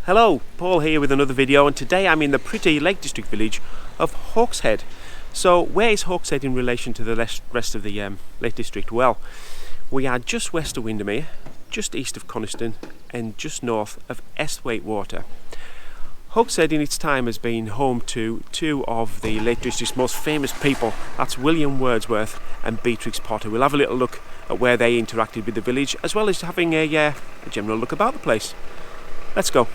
Hello, Paul here with another video, and today I'm in the pretty Lake District village of Hawkshead. So where is Hawkshead in relation to the rest of the Lake District? Well, we are just west of Windermere, just east of Coniston and just north of Esthwaite Water. Hawkshead in its time has been home to two of the Lake District's most famous people. That's William Wordsworth and Beatrix Potter. We'll have a little look at where they interacted with the village, as well as having a general look about the place. Let's go.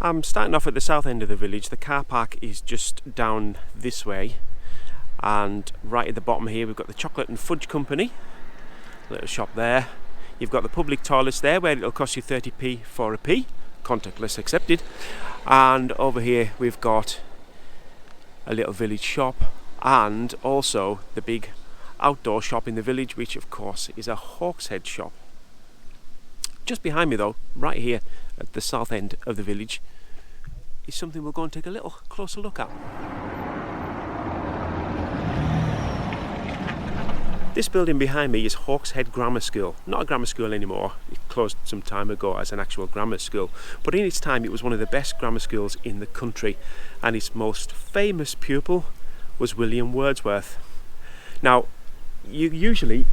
I'm starting off at the south end of the village. The car park is just down this way, and right at the bottom here we've got the Chocolate and Fudge Company, little shop there. You've got the public toilets there where it'll cost you 30p for a pee, contactless accepted. And over here we've got a little village shop, and also the big outdoor shop in the village, which of course is a Hawkshead shop. Just behind me though, right here at the south end of the village, is something we'll go and take a little closer look at. This building behind me is Hawkshead Grammar School. Not a grammar school anymore, it closed some time ago as an actual grammar school, but in its time it was one of the best grammar schools in the country, and its most famous pupil was William Wordsworth. Now, you usually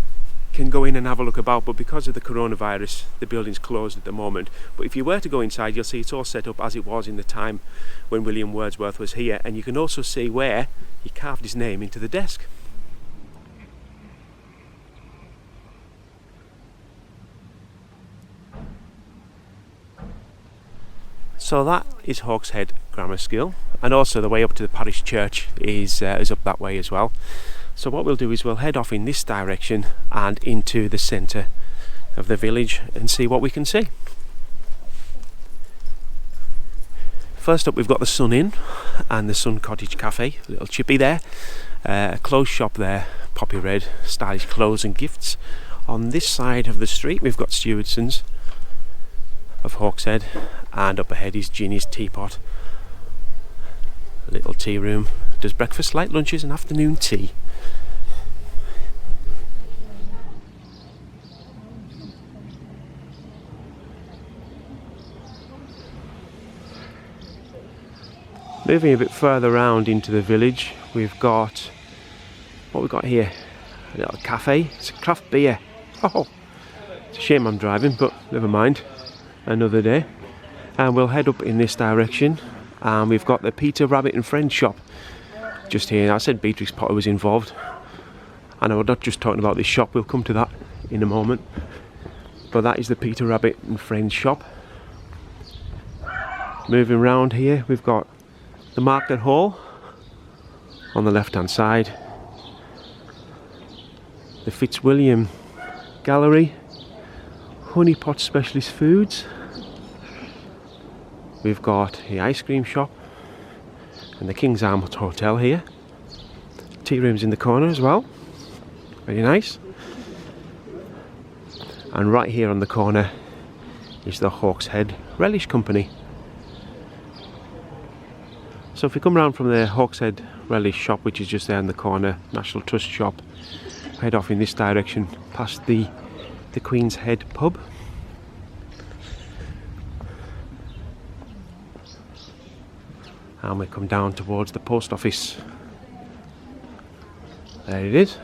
can go in and have a look about, but because of the coronavirus the building's closed at the moment. But if you were to go inside, you'll see it's all set up as it was in the time when William Wordsworth was here, and you can also see where he carved his name into the desk. So that is Hawkshead Grammar School, and also the way up to the parish church is up that way as well. So what we'll do is we'll head off in this direction and into the centre of the village and see what we can see. First up we've got the Sun Inn and the Sun Cottage Cafe, a little chippy there, a clothes shop there, poppy red, stylish clothes and gifts. On this side of the street we've got Stewardson's of Hawkshead, and up ahead is Ginny's Teapot, a little tea room, does breakfast, light lunches and afternoon tea. Moving a bit further round into the village, we've got what we've got here, a little cafe. It's a craft beer. Oh, it's a shame I'm driving, but never mind, another day. And we'll head up in this direction, and we've got the Peter Rabbit and Friends shop just here. I said Beatrix Potter was involved, and I'm not just talking about this shop, we'll come to that in a moment. But that is the Peter Rabbit and Friends shop. Moving round here we've got the Market Hall on the left hand side, the Fitzwilliam Gallery, Honeypot Specialist Foods, we've got the ice cream shop and the King's Arms Hotel here. Tea rooms in the corner as well, very nice. And right here on the corner is the Hawkshead Relish Company. So if we come round from the Hawkshead Relish shop, which is just there in the corner, National Trust shop, head off in this direction past the Queen's Head pub. And we come down towards the post office. There it is.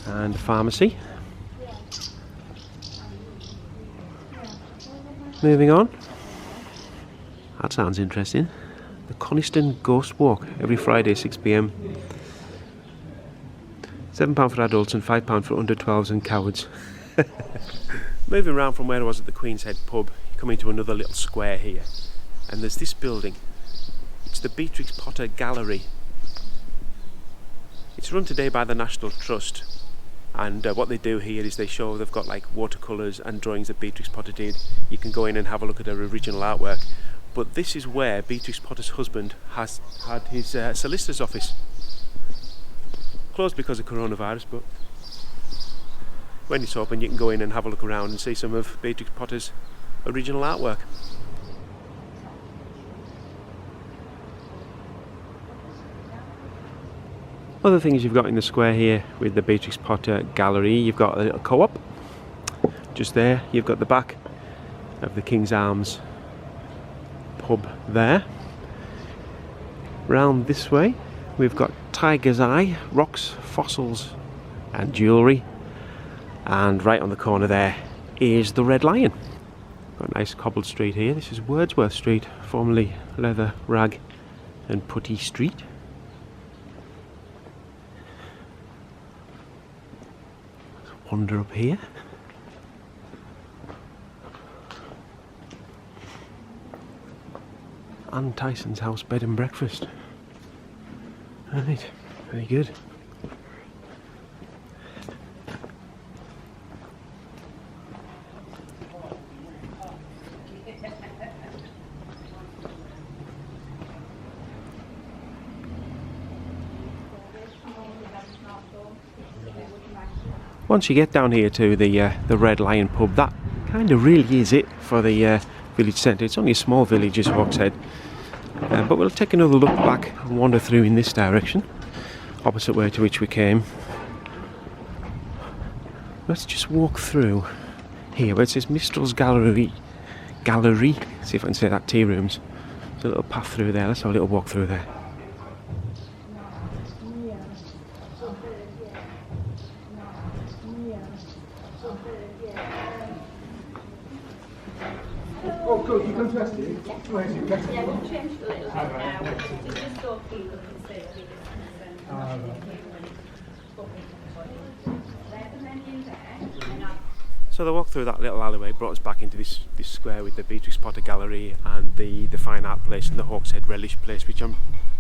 And the pharmacy. Moving on. That sounds interesting. The Coniston Ghost Walk, every Friday 6 p.m. £7 for adults and £5 for under 12s and cowards. Moving around from where I was at the Queen's Head pub, you come into another little square here, and there's this building. It's the Beatrix Potter Gallery. It's run today by the National Trust, and what they do here is they show, they've got like watercolours and drawings that Beatrix Potter did. You can go in and have a look at her original artwork. But this is where Beatrix Potter's husband has had his solicitor's office. Closed because of coronavirus, but when it's open you can go in and have a look around and see some of Beatrix Potter's original artwork. Other things you've got in the square here with the Beatrix Potter Gallery, you've got a little co-op just there. You've got the back of the King's Arms pub there. Round this way we've got Tiger's Eye, rocks, fossils and jewellery, and right on the corner there is the Red Lion. Got a nice cobbled street here. This is Wordsworth Street, formerly Leather, Rag and Putty Street. Let's wander up here. Anne Tyson's house, bed and breakfast. Right, very good. Once you get down here to the Red Lion pub, that kind of really is it for the village centre. It's only a small village, is Hawkshead, but we'll take another look back and wander through in this direction, opposite way to which we came. Let's just walk through here where it says Mistral's Gallery, see if I can say that, tea rooms. There's a little path through there. Let's have a little walk through there. Oh, good, you come to us, do you? Yeah, we've changed a little bit now. It's just so people can see it. So the walk through that little alleyway brought us back into this square with the Beatrix Potter gallery and the fine art place and the Hawkshead Relish place, which I'm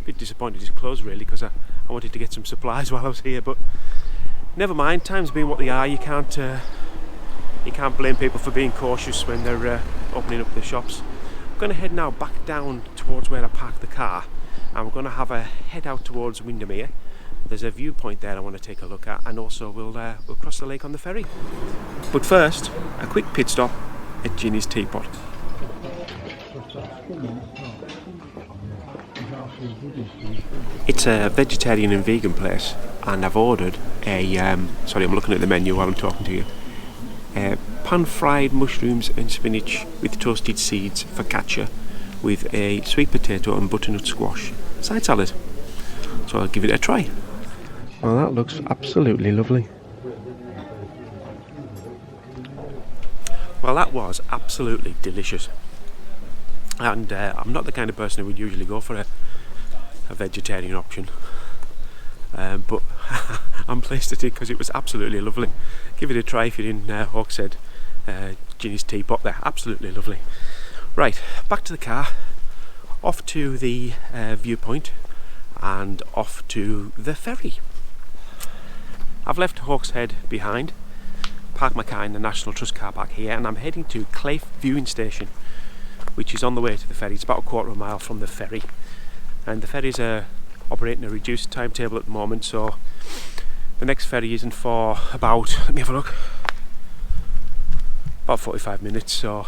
a bit disappointed is closed really, because I wanted to get some supplies while I was here, but never mind, times being what they are, you can't blame people for being cautious when they're opening up their shops. I'm going to head now back down towards where I parked the car, and we're going to have a head out towards Windermere. There's a viewpoint there I want to take a look at, and also we'll cross the lake on the ferry. But first, a quick pit stop at Ginny's Teapot. It's a vegetarian and vegan place, and I've ordered a sorry, I'm looking at the menu while I'm talking to you. Pan-fried mushrooms and spinach with toasted seeds focaccia with a sweet potato and butternut squash side salad. So I'll give it a try. Well, that looks absolutely lovely. Well, that was absolutely delicious. And I'm not the kind of person who would usually go for a vegetarian option. But I'm pleased at it because it was absolutely lovely. Give it a try if you're in Hawkshead. Ginny's Teapot there, absolutely lovely. Right, back to the car, off to the viewpoint and off to the ferry. I've left Hawkshead behind, parked my car in the National Trust car park here, and I'm heading to Claife viewing station, which is on the way to the ferry. It's about a quarter of a mile from the ferry, and the ferries are operating a reduced timetable at the moment, so the next ferry isn't for about, let me have a look, about 45 minutes, so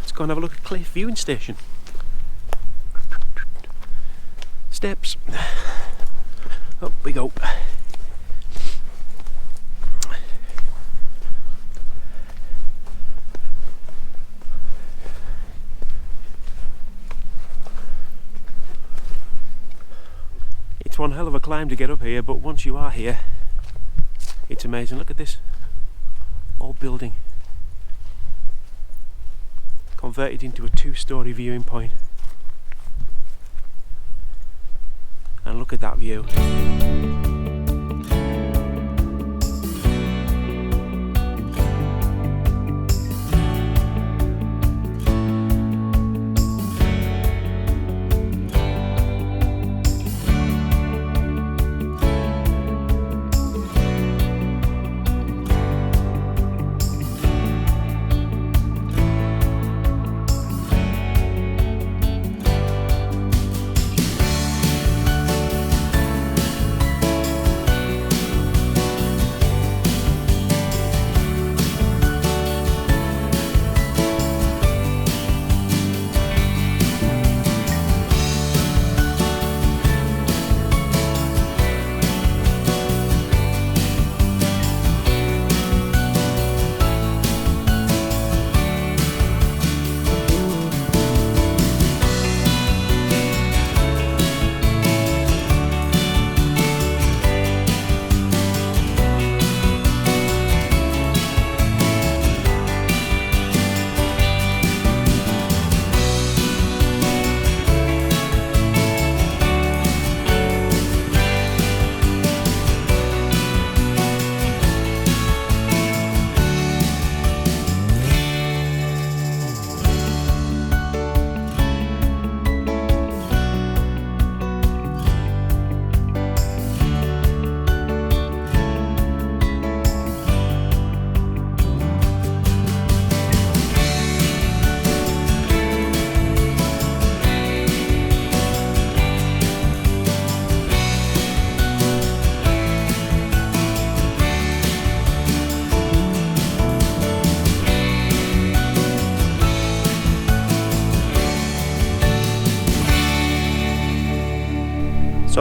let's go and have a look at Claife viewing station. Steps, up we go. It's one hell of a climb to get up here, but once you are here, it's amazing. Look at this old building converted into a 2-storey viewing point, and look at that view.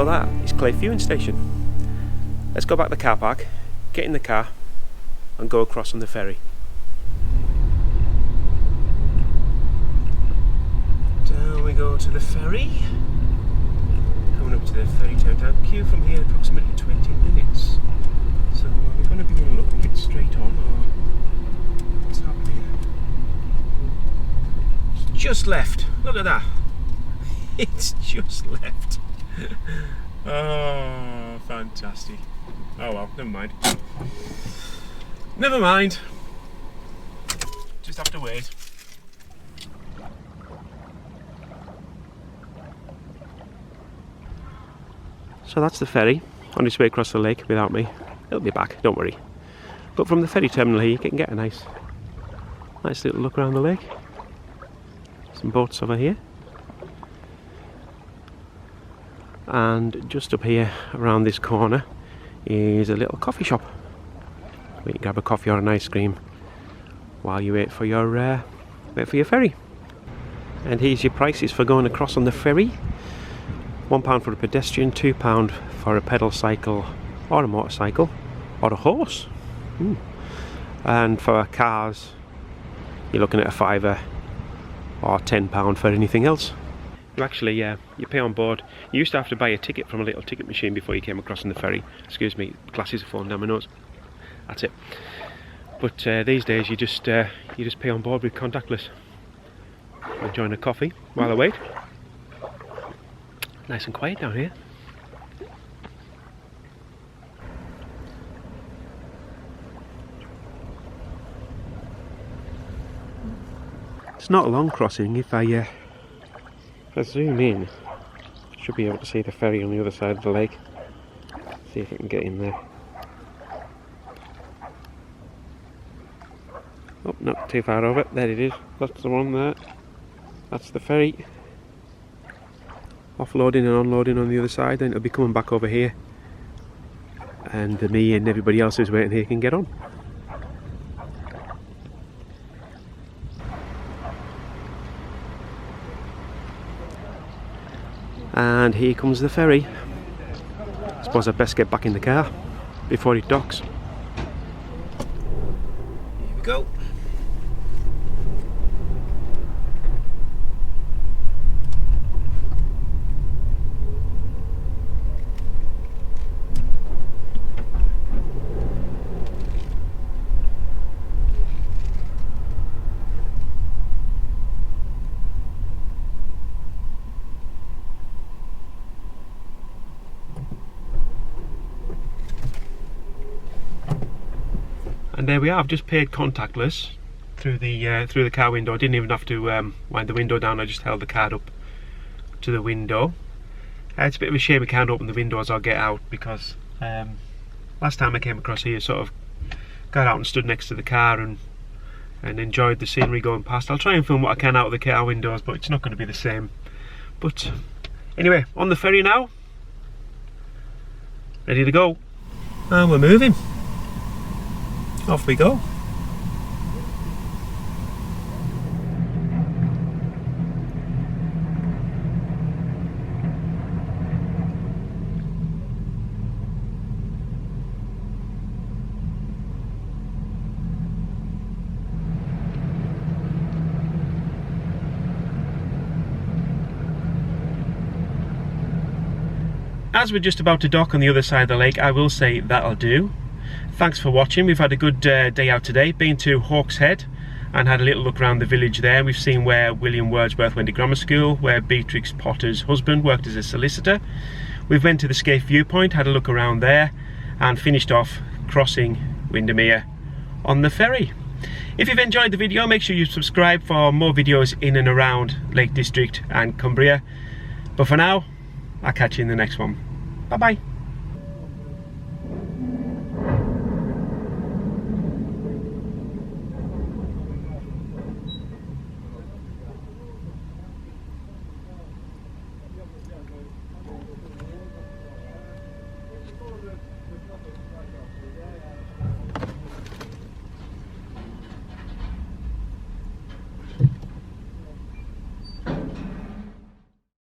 So that is Claife viewing station. Let's go back to the car park, get in the car and go across on the ferry. Down we go to the ferry. Coming up to the ferry town. Queue from here approximately 20 minutes. So are we going to be able to look and get straight on, or what's happening? It's just left. Look at that. It's just left. Oh, fantastic. Oh well, never mind. Never mind. Just have to wait. So that's the ferry on its way across the lake without me. It'll be back, don't worry. But from the ferry terminal here you can get a nice little look around the lake. Some boats over here. And just up here around this corner is a little coffee shop where you can grab a coffee or an ice cream while you wait for your ferry. And here's your prices for going across on the ferry. £1 for a pedestrian, £2 for a pedal cycle or a motorcycle or a horse. And for cars you're looking at a £5 or £10 for anything else. You actually you pay on board. You used to have to buy a ticket from a little ticket machine before you came across on the ferry. Excuse me, glasses are falling down my nose. That's it. But these days you just pay on board with contactless. Enjoying a coffee while I wait. Nice and quiet down here. It's not a long crossing. If I zoom in, I should be able to see the ferry on the other side of the lake. See if I can get in there. Oh, not too far over. There it is. That's the one there. That's the ferry. Offloading and unloading on the other side, then it'll be coming back over here. And me and everybody else who's waiting here can get on. And here comes the ferry. I suppose I'd best get back in the car before it docks. Here we go. And there we are. I've just paid contactless through the car window. I didn't even have to wind the window down. I just held the card up to the window. It's a bit of a shame I can't open the window as I'll get out, because last time I came across here, sort of got out and stood next to the car and enjoyed the scenery going past. I'll try and film what I can out of the car windows, but it's not going to be the same. But anyway, on the ferry now, ready to go, and we're moving. Off we go. As we're just about to dock on the other side of the lake, I will say that'll do. Thanks for watching. We've had a good day out today. Been to Hawkshead and had a little look around the village there. We've seen where William Wordsworth went to grammar school, where Beatrix Potter's husband worked as a solicitor. We've went to the Claife viewpoint, had a look around there, and finished off crossing Windermere on the ferry. If you've enjoyed the video, make sure you subscribe for more videos in and around Lake District and Cumbria. But for now, I'll catch you in the next one. Bye bye.